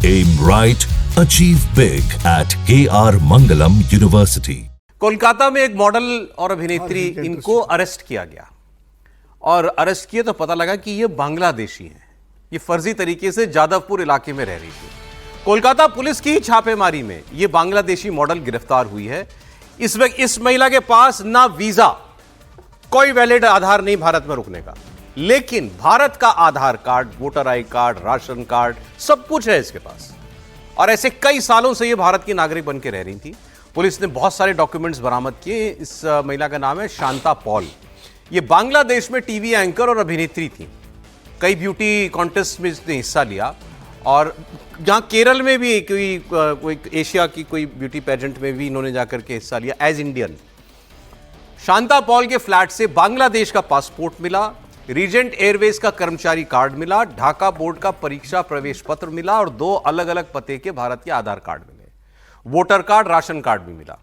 Aim right, achieve big at KR Mangalam University. Kolkata में एक model और अभिनेत्री इनको अरेस्ट किया गया और अरेस्ट किए तो पता लगा कि ये बांग्लादेशी हैं। ये फर्जी तरीके से जादवपुर इलाके में रह रही थी। कोलकाता पुलिस की छापेमारी में ये बांग्लादेशी मॉडल गिरफ्तार हुई है। इस महिला के पास ना वीजा, कोई वैलिड आधार नहीं भारत में रुकने का, लेकिन भारत का Aadhaar card, voter I card, ration card, सब कुछ है इसके पास। और ऐसे कई सालों से ये भारत की नागरिक बन के रह रही थी। पुलिस ने बहुत सारे डॉक्यूमेंट्स बरामद किए। इस महिला का नाम है शांता पॉल। ये बांग्लादेश में टीवी एंकर और अभिनेत्री थी। कई ब्यूटी कॉन्टेस्ट में इसने हिस्सा लिया और यहाँ केरल में भी कोई एशिया की कोई ब्यूटी पेजेंट में भी इन्होंने जाकर के हिस्सा लिया एज इंडियन। शांता पॉल के फ्लैट से बांग्लादेश का पासपोर्ट मिला, रीजेंट एयरवेज का कर्मचारी कार्ड मिला, ढाका बोर्ड का परीक्षा प्रवेश पत्र मिला और 2 अलग अलग पते के भारत के आधार कार्ड मिले, वोटर कार्ड, राशन कार्ड भी मिला।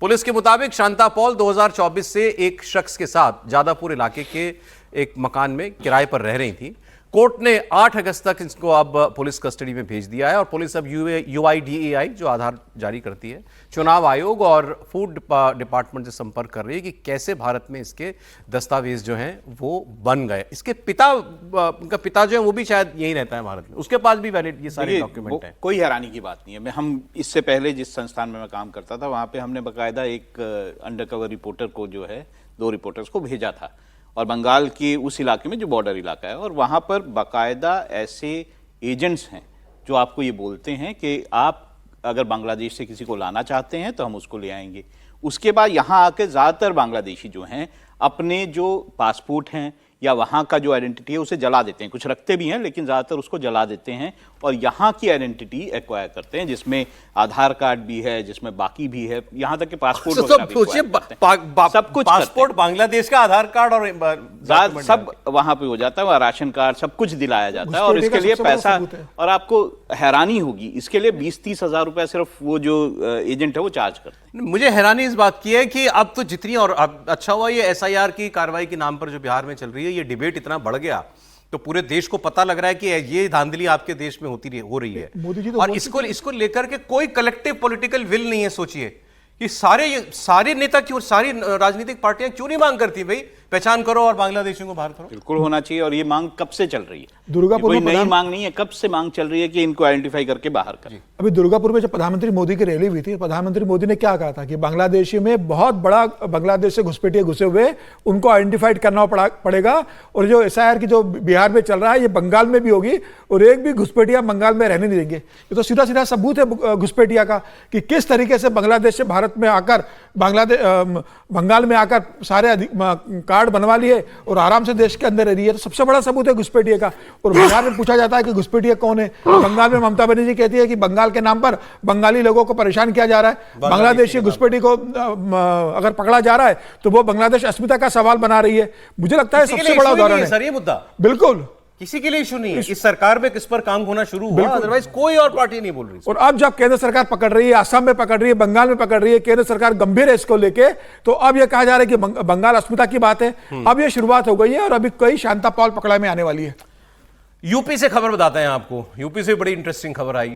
पुलिस के मुताबिक शांता पॉल 2024 से एक शख्स के साथ जादवपुर इलाके के एक मकान में किराए पर रह रही थी। कोर्ट ने 8 अगस्त तक इसको अब पुलिस कस्टडी में भेज दिया है और पुलिस अब UIDAI जो आधार जारी करती है, चुनाव आयोग और फूड डिपार्टमेंट से संपर्क कर रही है कि कैसे भारत में इसके दस्तावेज जो हैं वो बन गए। इसके उनका पिता जो है वो भी शायद यही रहता है भारत में, उसके पास भी वैलिड ये सारे डॉक्यूमेंट हैं। कोई हैरानी की बात नहीं है। हम इससे पहले जिस संस्थान में मैं काम करता था वहां पे हमने बाकायदा एक अंडरकवर रिपोर्टर को जो है 2 रिपोर्टर्स को भेजा था और बंगाल के उस इलाके में जो बॉर्डर इलाका है, और वहाँ पर बाकायदा ऐसे एजेंट्स हैं जो आपको ये बोलते हैं कि आप अगर बांग्लादेश से किसी को लाना चाहते हैं तो हम उसको ले आएंगे। उसके बाद यहाँ आकर ज़्यादातर बांग्लादेशी जो हैं अपने जो पासपोर्ट हैं या वहाँ का जो आइडेंटिटी है उसे जला देते हैं। कुछ रखते भी हैं लेकिन ज़्यादातर उसको जला देते हैं और यहाँ की आइडेंटिटी एक्वायर करते हैं, जिसमें आधार कार्ड भी है, जिसमें बाकी भी है, यहाँ तक कि पासपोर्ट सब कुछ, पासपोर्ट बांग्लादेश का, आधार कार्ड और सब वहाँ पे हो जाता है, राशन कार्ड सब कुछ दिलाया जाता है। और इसके लिए पैसा, और आपको हैरानी होगी, इसके लिए 20-30 हज़ार रुपए सिर्फ वो जो एजेंट है वो चार्ज करते हैं। मुझे हैरानी इस बात की है कि अब तो जितनी, और अच्छा हुआ ये SIR की कार्रवाई के नाम पर जो बिहार में चल रही है, ये डिबेट इतना बढ़ गया तो पूरे देश को पता लग रहा है कि ये धांधली आपके देश में हो रही है। मोदी जी तो और इसको लेकर के कोई कलेक्टिव पॉलिटिकल विल नहीं है। सोचिए कि सारे नेता क्यों, सारी राजनीतिक पार्टियां क्यों नहीं मांग करती भाई पहचान करो और बांग्लादेशियों को बाहर करो? बिल्कुल होना चाहिए। और ये मांग कब से चल रही है? दुर्गापुर में नई मांग नहीं है, कब से मांग चल रही है कि इनको आइडेंटिफाई करके बाहर करें। अभी दुर्गापुर में जब प्रधानमंत्री मोदी की रैली हुई थी, प्रधानमंत्री मोदी ने क्या कहा था कि बांग्लादेशी में बहुत बड़ा बांग्लादेश से घुसपैठिए घुसे हुए, उनको आइडेंटिफाइड करना पड़ेगा। और जो SIR की जो बिहार में चल रहा है ये बंगाल में भी होगी और एक भी घुसपैठिया बंगाल में रहने नहीं देंगे। ये तो सीधा सीधा सबूत है घुसपैठिया का कि किस तरीके से बांग्लादेश से भारत में आकर बंगाल में आकर सारे कार्ड बनवा लिए और आराम से देश के अंदर रह रही है। तो सबसे बड़ा सबूत है घुसपैठिया का। और बिहार में पूछा जाता है कि घुसपैठिया कौन है, बंगाल में ममता बनर्जी कहती है कि बंगाल के नाम पर बंगाली लोगों को परेशान किया जा रहा है। बांग्लादेशी घुसपैठिया को अगर पकड़ा जा रहा है तो वो बांग्लादेश अस्मिता का सवाल बना रही है। मुझे लगता है सबसे बड़ा उदाहरण है सर ये मुद्दा। बिल्कुल किसी के लिए इशू नहीं है। इस सरकार में किस पर काम होना शुरू हुआ, अदरवाइज कोई और पार्टी नहीं बोल रही। और अब जब केंद्र सरकार पकड़ रही है, असम में पकड़ रही है, बंगाल में पकड़ रही है, केंद्र सरकार गंभीर है इसको लेके, तो अब यह कहा जा रहा है कि बंगाल अस्मिता की बात है। अब यह शुरुआत हो गई है और अभी कई शांता पॉल पकड़ा में आने वाली है। यूपी से खबर बताते हैं आपको। यूपी से बड़ी इंटरेस्टिंग खबर आई।